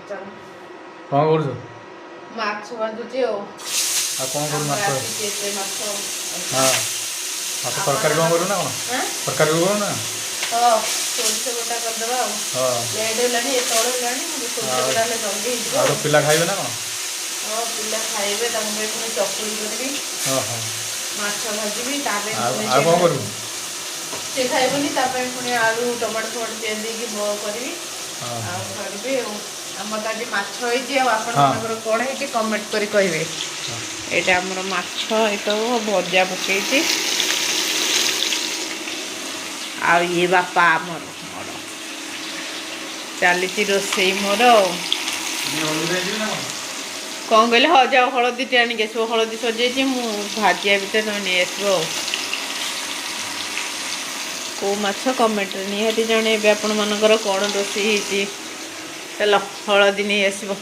କଣ କରୁଛୁ? ମାଛ ଭାଜୁଛି ଆଉ କଣ କରୁ ମାଛ? ମାଛ ହଁ ମାଛ ତରକାରୀ କଣ କରୁ ନା କଣ? ତରକାରୀ କରୁ ନା? ହଁ ସୋରିଷ ବଟା କରିଦେବା ଆଉ ଲେଟ୍ ହେଲାଣି ଏତେବେଳେ ହେଲାଣି ସୋରିଷ ବଟା ହେଲେ ଜଲ୍ଦି ହେଇଯିବ। ଆଉ ପିଲା ଖାଇବେ ନା କଣ? ହଁ ପିଲା ଖାଇବେ ତାଙ୍କ ପାଇଁ ପୁଣି ଚକୁଳି କରିବି। ମାଛ ଭାଜିବି ତା ପାଇଁ ପୁଣି ଆଉ କଣ କରିବୁ? ସେ ଖାଇବନି ତା ପାଇଁ ପୁଣି ଆଳୁ ଟମାଟୋ ଫମାଟୋ ପିଆଜ ଦେଇକି କରିବି ଆଉ କରିବି ଆଉ ଆମର ତ ଆଜି ମାଛ ହେଇଛି ଆଉ ଆପଣମାନଙ୍କର କଣ ହେଇଛି କମେଣ୍ଟ କରି କହିବେ। ଏଇଟା ଆମର ମାଛ ଏଇଟାକୁ ଭଜା ପକେଇଛି ଆଉ ଇଏ ବାପା ଆମର ଚାଲିଛି ରୋଷେଇ ମୋର ଆଉ କଣ କହିଲେ? ହଁ ଯାଅ ହଳଦୀଟେ ଆଣିକି ଆସିବ। ହଳଦୀ ସଜେଇଛି ମୁଁ ଭାଜିବା ଭିତରେ ତମେ ନେଇ ଆସିବ ଆଉ କେଉଁ ମାଛ କମେଣ୍ଟରେ ନିହାତି ଜଣେଇବେ ଆପଣମାନଙ୍କର କ'ଣ ରୋଷେଇ ହେଇଛି। ଚାଲ ହଳଦୀ ନେଇ ଆସିବ।